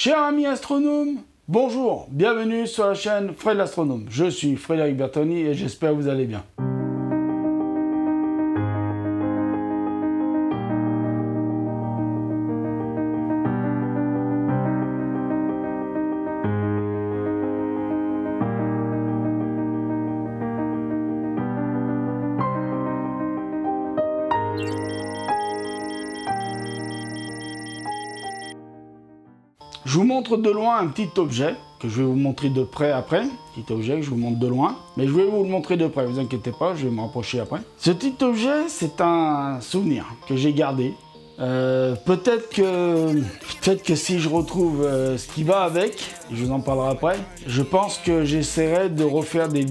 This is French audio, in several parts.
Cher ami astronome, bonjour, bienvenue sur la chaîne Fred l'astronome. Je suis Frédéric Bertoni et j'espère que vous allez bien. Je vous montre de loin un petit objet que je vais vous montrer de près après. Petit objet que je vous montre de loin, mais je vais vous le montrer de près, vous inquiétez pas, je vais me rapprocher après. Ce petit objet, c'est un souvenir que j'ai gardé. Peut-être que si je retrouve ce qui va avec, je vous en parlerai après, je pense que j'essaierai de refaire des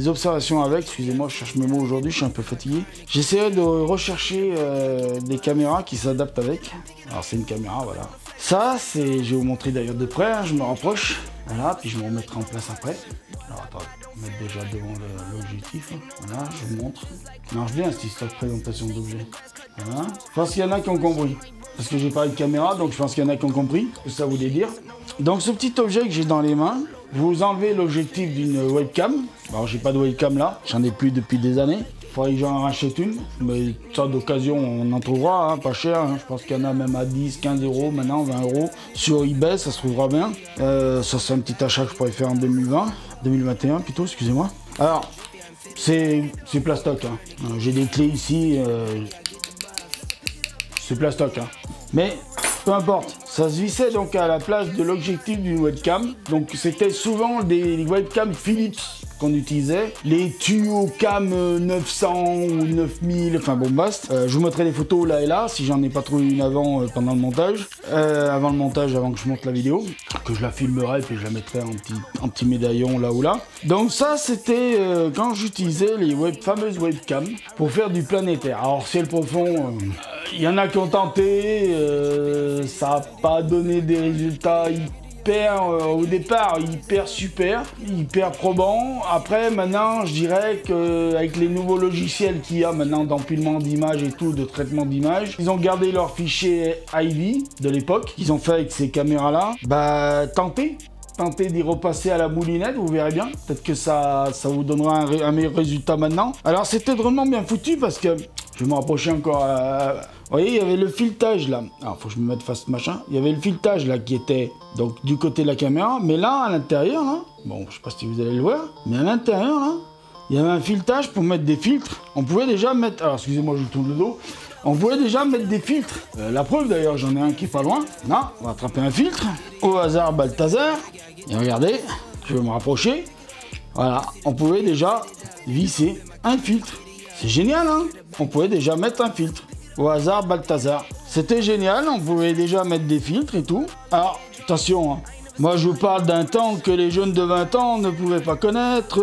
observations avec. Excusez-moi, je cherche mes mots aujourd'hui, je suis un peu fatigué. J'essaierai de rechercher des caméras qui s'adaptent avec. Alors c'est une caméra, voilà. Ça, je vais vous montrer d'ailleurs de près, hein, je me rapproche. Voilà, puis je me remettrai en place après. Alors attendez, on va mettre déjà devant l'objectif. Voilà, je vous montre. Ça marche bien cette histoire de présentation d'objet. Voilà. Je pense qu'il y en a qui ont compris. Parce que j'ai parlé de caméra, donc je pense qu'il y en a qui ont compris ce que ça voulait dire. Donc ce petit objet que j'ai dans les mains, vous enlevez l'objectif d'une webcam. Alors j'ai pas de webcam là, j'en ai plus depuis des années. Il faudrait que j'en rachète une, mais ça d'occasion on en trouvera, hein, pas cher. Hein. Je pense qu'il y en a même à 10, 15 euros, maintenant 20 euros. Sur eBay, ça se trouvera bien. Ça c'est un petit achat que je pourrais faire en 2021 plutôt, excusez-moi. Alors, c'est plastoc. Hein. J'ai des clés ici, c'est plastoc. Hein. Mais peu importe, ça se vissait donc à la place de l'objectif d'une webcam. Donc c'était souvent des webcams Philips qu'on utilisait, les tuyaux cam 900 ou 9000, enfin bon basta. Je vous mettrai des photos là et là, si j'en ai pas trouvé une avant pendant le montage. Avant que je monte la vidéo, que je la filmerai et puis je la mettrai en petit médaillon là ou là. Donc ça c'était quand j'utilisais les fameuses webcams pour faire du planétaire. Alors ciel profond, il y en a qui ont tenté, ça n'a pas donné des résultats au départ hyper super, hyper probant. Après maintenant je dirais qu'avec les nouveaux logiciels qu'il y a maintenant d'empilement d'images et tout, de traitement d'images, ils ont gardé leurs fichiers AV de l'époque qu'ils ont fait avec ces caméras là. Bah tentez d'y repasser à la moulinette, vous verrez bien. Peut-être que ça vous donnera un meilleur résultat maintenant. Alors c'était drôlement bien foutu parce que je vais me rapprocher encore. Vous voyez, il y avait le filetage là. Alors, faut que je me mette face machin. Il y avait le filetage là qui était donc du côté de la caméra. Mais là, à l'intérieur, là, bon, je sais pas si vous allez le voir, mais à l'intérieur, là, il y avait un filetage pour mettre des filtres. On pouvait déjà mettre. Alors, excusez-moi, je tourne le dos. On pouvait déjà mettre des filtres. La preuve d'ailleurs, j'en ai un qui est pas loin. Là, on va attraper un filtre. Au hasard, Balthazar. Et regardez, je vais me rapprocher. Voilà, on pouvait déjà visser un filtre. C'est génial, hein? On pouvait déjà mettre un filtre. Au hasard, Balthazar. C'était génial, on pouvait déjà mettre des filtres et tout. Alors, attention, hein. Moi je vous parle d'un temps que les jeunes de 20 ans ne pouvaient pas connaître.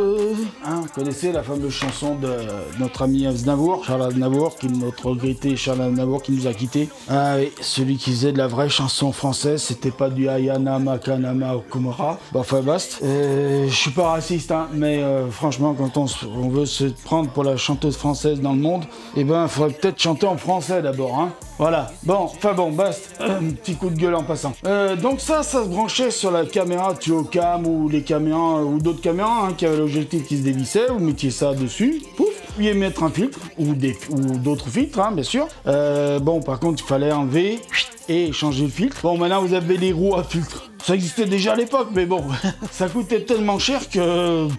Hein, vous connaissez la fameuse chanson de notre ami Aznavour, Charles Aznavour, notre regretté Charles Aznavour qui nous a quittés. Ah oui, celui qui faisait de la vraie chanson française, c'était pas du Ayana Makanama Okumura. Bon, enfin basta. Je suis pas raciste, hein, mais franchement, quand on veut se prendre pour la chanteuse française dans le monde, eh ben, il faudrait peut-être chanter en français d'abord, hein. Voilà, bon, enfin bon, basta, petit coup de gueule en passant. Donc ça se branchait sur la caméra Tuocam ou les caméras ou d'autres caméras hein, qui avaient l'objectif qui se dévissait, vous mettiez ça dessus, pouf, vous pouviez mettre un filtre ou d'autres filtres, hein, bien sûr. Bon, par contre, il fallait enlever et changer le filtre. Bon, maintenant vous avez les roues à filtre. Ça existait déjà à l'époque, mais bon, ça coûtait tellement cher que...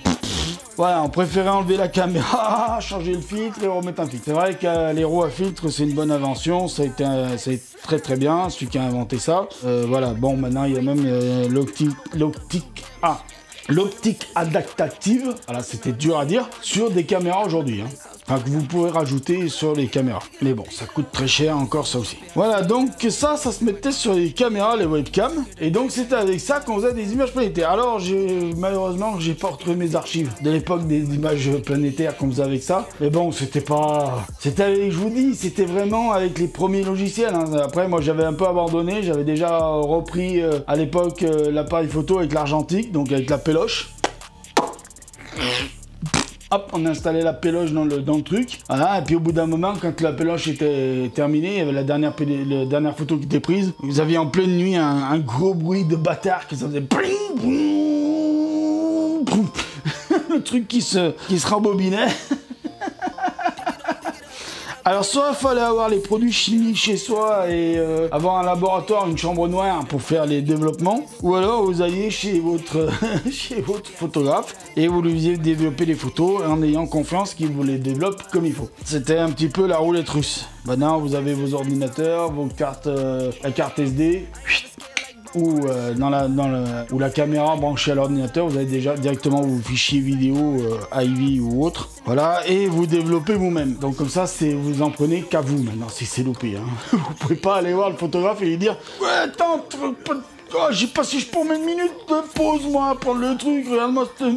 Voilà, on préférait enlever la caméra, changer le filtre et remettre un filtre. C'est vrai que les roues à filtre, c'est une bonne invention, ça a été très très bien, celui qui a inventé ça. Voilà, bon, maintenant il y a même l'optique adaptative, voilà, c'était dur à dire, sur des caméras aujourd'hui. Hein. Enfin, que vous pouvez rajouter sur les caméras. Mais bon, ça coûte très cher encore ça aussi. Voilà, donc ça se mettait sur les caméras, les webcams. Et donc c'était avec ça qu'on faisait des images planétaires. Alors malheureusement, j'ai pas retrouvé mes archives de l'époque des images planétaires qu'on faisait avec ça. Mais bon, c'était je vous dis, c'était vraiment avec les premiers logiciels. Hein. Après, moi j'avais un peu abandonné. J'avais déjà repris à l'époque l'appareil photo avec l'argentique, donc avec la péloche. hop, on installait la péloche dans le truc. Voilà, et puis au bout d'un moment, quand la péloche était terminée, il y avait la dernière photo qui était prise. Vous aviez en pleine nuit un gros bruit de bâtard qui ça faisait le truc qui se rembobinait. Alors soit il fallait avoir les produits chimiques chez soi et avoir un laboratoire, une chambre noire pour faire les développements, ou alors vous alliez chez votre photographe et vous lui faisiez développer les photos en ayant confiance qu'il vous les développe comme il faut. C'était un petit peu la roulette russe. Maintenant vous avez vos ordinateurs, vos cartes, la carte SD. Ou la caméra branchée à l'ordinateur, vous avez déjà directement vos fichiers vidéo Ivy ou autre. Voilà, et vous développez vous-même. Donc comme ça, vous en prenez qu'à vous maintenant, si c'est loupé. Hein. Vous pouvez pas aller voir le photographe et lui dire « Ouais, attends, j'ai pas si je prends une minute de pause, moi, pour le truc, regarde-moi cette... »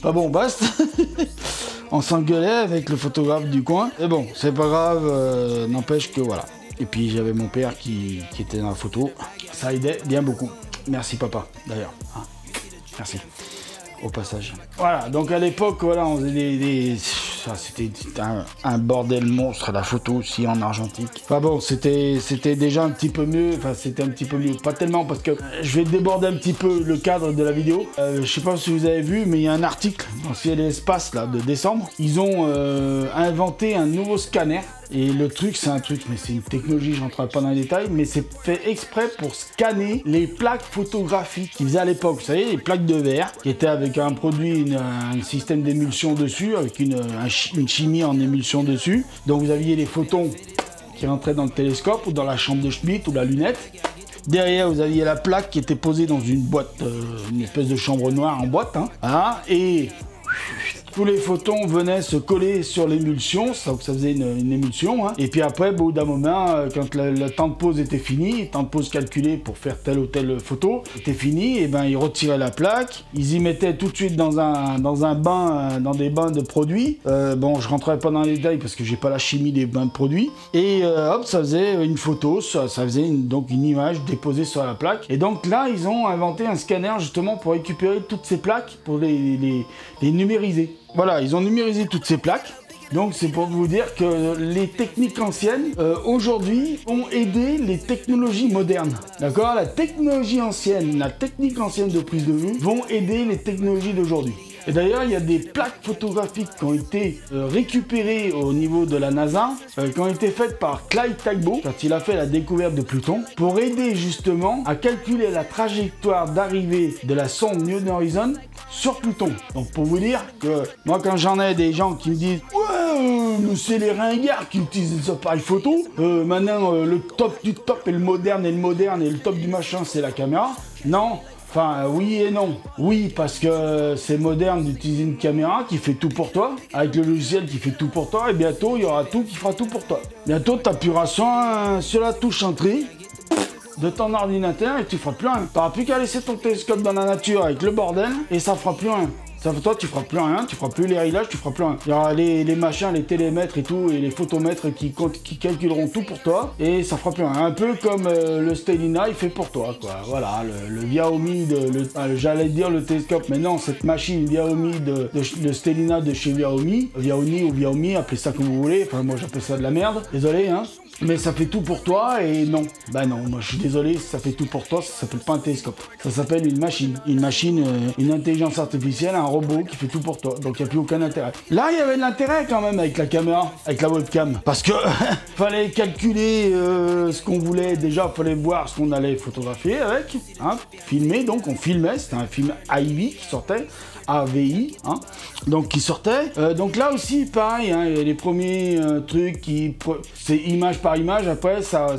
Bah bon, basta. On s'engueulait avec le photographe du coin. Et bon, c'est pas grave, n'empêche que voilà. Et puis j'avais mon père qui était dans la photo. Ça aidait bien beaucoup. Merci papa, d'ailleurs. Hein. Merci. Au passage. Voilà, donc à l'époque, voilà, on faisait c'était un bordel monstre, la photo aussi en argentique. Enfin bon, c'était déjà un petit peu mieux. Enfin, c'était un petit peu mieux. Pas tellement parce que je vais déborder un petit peu le cadre de la vidéo. Je sais pas si vous avez vu, mais il y a un article dans Ciel et Espace là, de décembre. Ils ont inventé un nouveau scanner. Et le truc, c'est un truc, mais c'est une technologie, je rentrerai pas dans les détails, mais c'est fait exprès pour scanner les plaques photographiques qu'ils faisaient à l'époque. Vous savez, les plaques de verre, qui étaient avec un produit, un système d'émulsion dessus, avec une chimie en émulsion dessus. Donc vous aviez les photons qui rentraient dans le télescope ou dans la chambre de Schmitt ou la lunette. Derrière, vous aviez la plaque qui était posée dans une boîte, une espèce de chambre noire en boîte. Hein. Voilà, et tous les photons venaient se coller sur l'émulsion, ça faisait une émulsion. Hein. Et puis après, au bout d'un moment, quand le temps de pause était fini, le temps de pause calculé pour faire telle ou telle photo était fini, et ben ils retiraient la plaque, ils y mettaient tout de suite dans un bain, dans des bains de produits. Bon, je rentrerai pas dans les détails parce que j'ai pas la chimie des bains de produits. Et hop, ça faisait une photo, ça faisait donc une image déposée sur la plaque. Et donc là, ils ont inventé un scanner justement pour récupérer toutes ces plaques, pour les numériser. Voilà, ils ont numérisé toutes ces plaques. Donc c'est pour vous dire que les techniques anciennes, aujourd'hui, ont aidé les technologies modernes. D'accord? La technologie ancienne, la technique ancienne de prise de vue vont aider les technologies d'aujourd'hui. Et d'ailleurs, il y a des plaques photographiques qui ont été récupérées au niveau de la NASA, qui ont été faites par Clyde Tygbo, quand il a fait la découverte de Pluton, pour aider justement à calculer la trajectoire d'arrivée de la sonde New Horizons sur Pluton. Donc pour vous dire que moi, quand j'en ai des gens qui me disent « Ouais, mais c'est les ringards qui utilisent des appareils photo, maintenant le top du top et le moderne et le top du machin, c'est la caméra. » Non. Enfin, oui et non. Oui, parce que c'est moderne d'utiliser une caméra qui fait tout pour toi, avec le logiciel qui fait tout pour toi, et bientôt, il y aura tout qui fera tout pour toi. Bientôt, tu appuieras sur la touche entrée de ton ordinateur et tu feras plus rien. Tu n'auras plus qu'à laisser ton télescope dans la nature avec le bordel, et ça fera plus rien. Toi, tu feras plus rien, tu feras plus les réglages, tu feras plus rien. Il y aura les machins, les télémètres et tout, et les photomètres qui calculeront tout pour toi, et ça fera plus rien. Un peu comme le Stellina, il fait pour toi, quoi. Voilà, le Xiaomi, j'allais dire le télescope, mais non, cette machine Xiaomi, le Stellina de chez Xiaomi, Xiaomi, appelez ça comme vous voulez, enfin moi j'appelle ça de la merde, désolé, hein. Mais ça fait tout pour toi et non. Bah non, moi je suis désolé, ça fait tout pour toi, ça s'appelle pas un télescope. Ça s'appelle une machine. Une machine, une intelligence artificielle, un robot qui fait tout pour toi. Donc il n'y a plus aucun intérêt. Là, il y avait de l'intérêt quand même avec la caméra, avec la webcam. Parce que fallait calculer ce qu'on voulait. Déjà, fallait voir ce qu'on allait photographier avec. Hein, filmer, donc on filmait. C'était un film Ivy qui sortait. AVI, hein, donc qui sortait. Donc là aussi, pareil, hein, les premiers trucs c'est image par image. Après, ça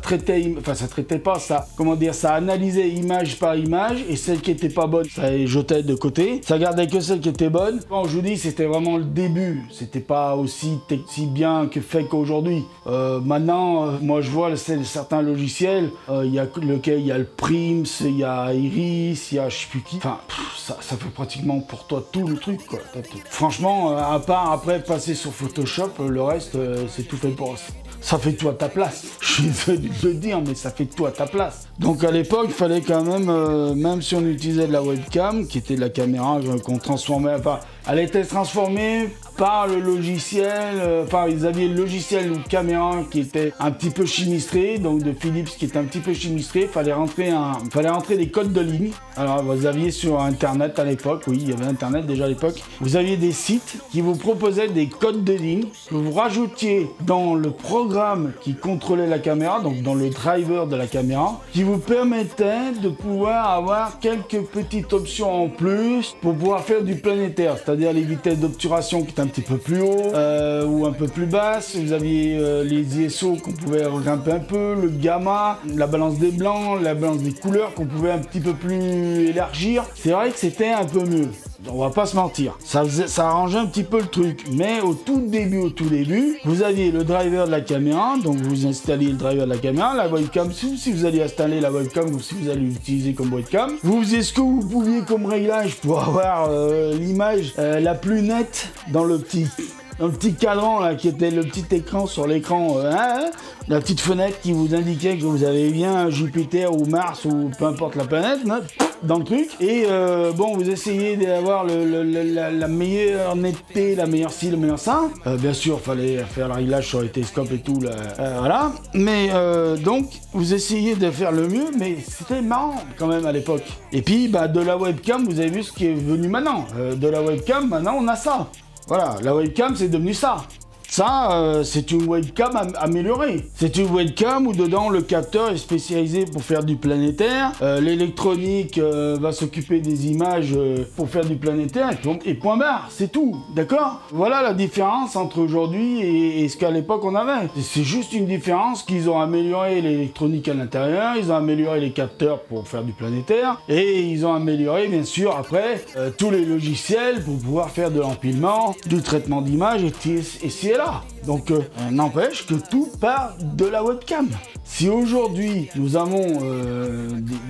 traitait, enfin ça traitait pas, ça, comment dire, ça analysait image par image et celle qui était pas bonne, ça les jetait de côté. Ça gardait que celle qui était bonne. Bon, je vous dis, c'était vraiment le début. C'était pas aussi bien que fait qu'aujourd'hui. Maintenant, moi je vois certains logiciels. Il y a le Prims, il y a Iris, il y a je sais plus qui. Enfin, ça fait pratiquement pour toi tout le truc, quoi. Franchement, à part après passer sur Photoshop, le reste c'est tout fait pour ça fait tout à ta place. Je suis désolé de le dire, mais ça fait tout à ta place. Donc à l'époque, il fallait quand même, même si on utilisait de la webcam, qui était de la caméra qu'on transformait, enfin, elle était transformée par le logiciel, enfin ils avaient le logiciel ou caméra qui était un petit peu chimistré, donc de Philips qui était un petit peu chimistré, fallait rentrer des codes de ligne. Alors vous aviez sur internet à l'époque, oui il y avait internet déjà à l'époque, vous aviez des sites qui vous proposaient des codes de ligne que vous rajoutiez dans le programme qui contrôlait la caméra, donc dans le driver de la caméra, qui vous permettait de pouvoir avoir quelques petites options en plus pour pouvoir faire du planétaire, c'est-à-dire les vitesses d'obturation qui étaient un petit peu plus haut ou un peu plus basse. Vous aviez les ISO qu'on pouvait grimper un peu, le gamma, la balance des blancs, la balance des couleurs qu'on pouvait un petit peu plus élargir. C'est vrai que c'était un peu mieux. On va pas se mentir, ça arrangeait un petit peu le truc, mais au tout début, vous aviez le driver de la caméra, donc vous installiez le driver de la caméra, la webcam, si vous alliez installer la webcam ou si vous allez l'utiliser comme webcam, vous faisiez ce que vous pouviez comme réglage pour avoir l'image la plus nette dans le petit cadran là, qui était le petit écran sur l'écran, la petite fenêtre qui vous indiquait que vous avez bien Jupiter ou Mars ou peu importe la planète dans le truc. Et bon, vous essayez d'avoir la meilleure netteté, la meilleure ci, le meilleur ça. Bien sûr, il fallait faire le réglage sur les télescopes et tout, voilà. Mais donc, vous essayez de faire le mieux, mais c'était marrant quand même à l'époque. Et puis, bah, de la webcam, vous avez vu ce qui est venu maintenant. De la webcam, maintenant, on a ça. Voilà, la webcam, c'est devenu ça. Ça, c'est une webcam améliorée. C'est une webcam où dedans le capteur est spécialisé pour faire du planétaire. L'électronique va s'occuper des images pour faire du planétaire et point barre, c'est tout, d'accord? Voilà la différence entre aujourd'hui et ce qu'à l'époque on avait. C'est juste une différence qu'ils ont amélioré l'électronique à l'intérieur, ils ont amélioré les capteurs pour faire du planétaire et ils ont amélioré bien sûr après tous les logiciels pour pouvoir faire de l'empilement, du traitement d'image et si et là. Donc, n'empêche que tout part de la webcam. Si aujourd'hui, nous avons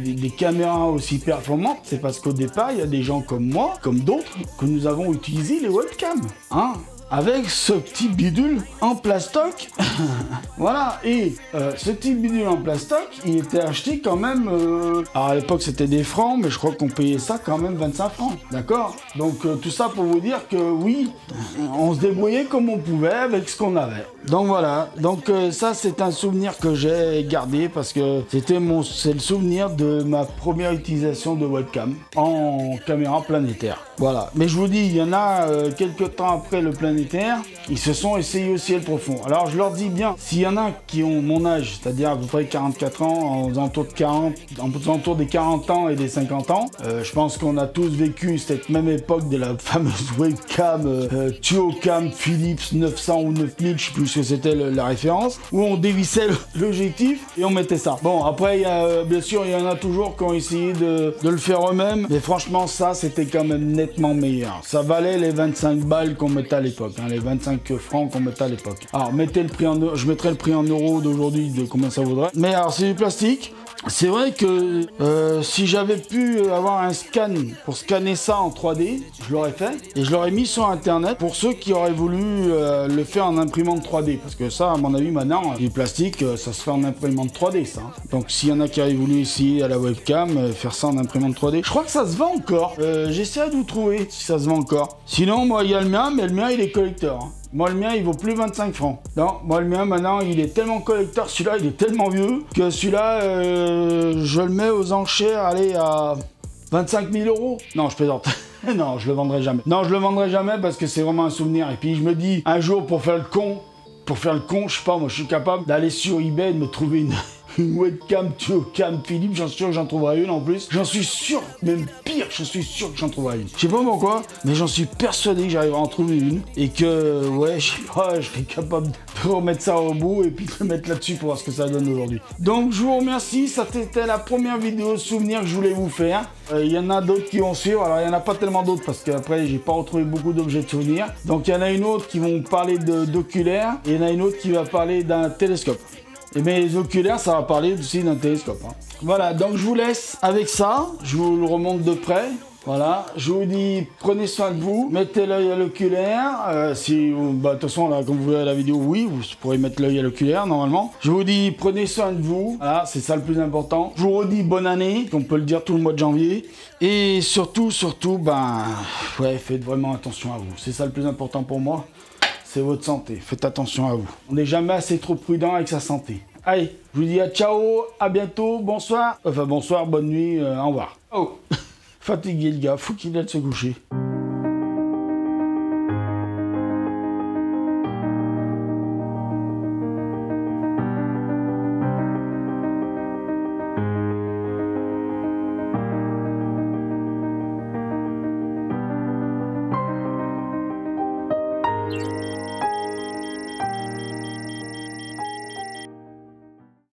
des caméras aussi performantes, c'est parce qu'au départ, il y a des gens comme moi, comme d'autres, que nous avons utilisé les webcams. Hein, avec ce petit bidule en plastoc. Voilà, et ce petit bidule en plastoc, il était acheté quand même... alors à l'époque c'était des francs, mais je crois qu'on payait ça quand même 25 francs, d'accord? Donc tout ça pour vous dire que oui, on se débrouillait comme on pouvait avec ce qu'on avait. Donc voilà, donc ça c'est un souvenir que j'ai gardé parce que c'est le souvenir de ma première utilisation de webcam en caméra planétaire. Voilà, mais je vous dis, il y en a quelques temps après le planétaire, ils se sont essayés au ciel profond. Alors je leur dis bien, s'il y en a qui ont mon âge, c'est-à-dire à peu près 44 ans, aux alentours des 40 ans et des 50 ans, je pense qu'on a tous vécu cette même époque de la fameuse webcam Tuocam Philips 900 ou 9000, je sais plus ce que c'était la référence, où on dévissait l'objectif et on mettait ça. Bon, après, bien sûr, il y en a toujours qui ont essayé de le faire eux-mêmes, mais franchement, ça, c'était quand même nettement meilleur. Ça valait les 25 balles qu'on mettait à l'époque. Les 25 francs qu'on mettait à l'époque. Alors, mettez le prix en euros, je mettrai le prix en euros d'aujourd'hui de combien ça vaudrait. Mais alors, c'est du plastique. C'est vrai que si j'avais pu avoir un scan pour scanner ça en 3D, je l'aurais fait et je l'aurais mis sur internet pour ceux qui auraient voulu le faire en imprimante 3D, parce que ça à mon avis maintenant du plastique ça se fait en imprimante 3D ça. Donc s'il y en a qui auraient voulu essayer à la webcam faire ça en imprimante 3D, je crois que ça se vend encore. J'essaie de vous trouver si ça se vend encore. Sinon moi il y a le mien, mais le mien il est collector. Hein. Moi, le mien, il vaut plus 25 francs. Non, moi, le mien, maintenant, il est tellement collector, celui-là, il est tellement vieux, que celui-là, je le mets aux enchères, allez, à 25 000 euros. Non, je plaisante. Non, je le vendrai jamais. Non, je le vendrai jamais parce que c'est vraiment un souvenir. Et puis, je me dis, un jour, pour faire le con, je sais pas, moi, je suis capable d'aller sur eBay et de me trouver une webcam Tuocam Philips, j'en suis sûr que j'en trouverai une en plus. J'en suis sûr, même pire, j'en suis sûr que j'en trouverai une. Je sais pas pourquoi, mais j'en suis persuadé que j'arriverai à en trouver une. Et que, ouais, je sais pas, je serai capable de remettre ça au bout et puis de le mettre là-dessus pour voir ce que ça donne aujourd'hui. Donc, je vous remercie, ça c'était la première vidéo souvenir que je voulais vous faire. Il y en a d'autres qui vont suivre, alors il n'y en a pas tellement d'autres parce qu'après j'ai pas retrouvé beaucoup d'objets de souvenirs. Donc il y en a une autre qui vont parler d'oculaires et il y en a une autre qui va parler d'un télescope. Et mais les oculaires, ça va parler aussi d'un télescope. Hein. Voilà, donc je vous laisse avec ça. Je vous le remonte de près. Voilà, je vous dis, prenez soin de vous, mettez l'œil à l'oculaire. De toute façon, là, comme vous voyez la vidéo, oui, vous pourrez mettre l'œil à l'oculaire normalement. Je vous dis, prenez soin de vous. Voilà, c'est ça le plus important. Je vous redis bonne année, on peut le dire tout le mois de janvier. Et surtout, faites vraiment attention à vous. C'est ça le plus important pour moi, c'est votre santé. Faites attention à vous. On n'est jamais assez trop prudent avec sa santé. Allez, je vous dis à ciao, à bientôt, bonsoir. Enfin bonsoir, bonne nuit, au revoir. Oh. Fatigué le gars, faut qu'il aille se coucher.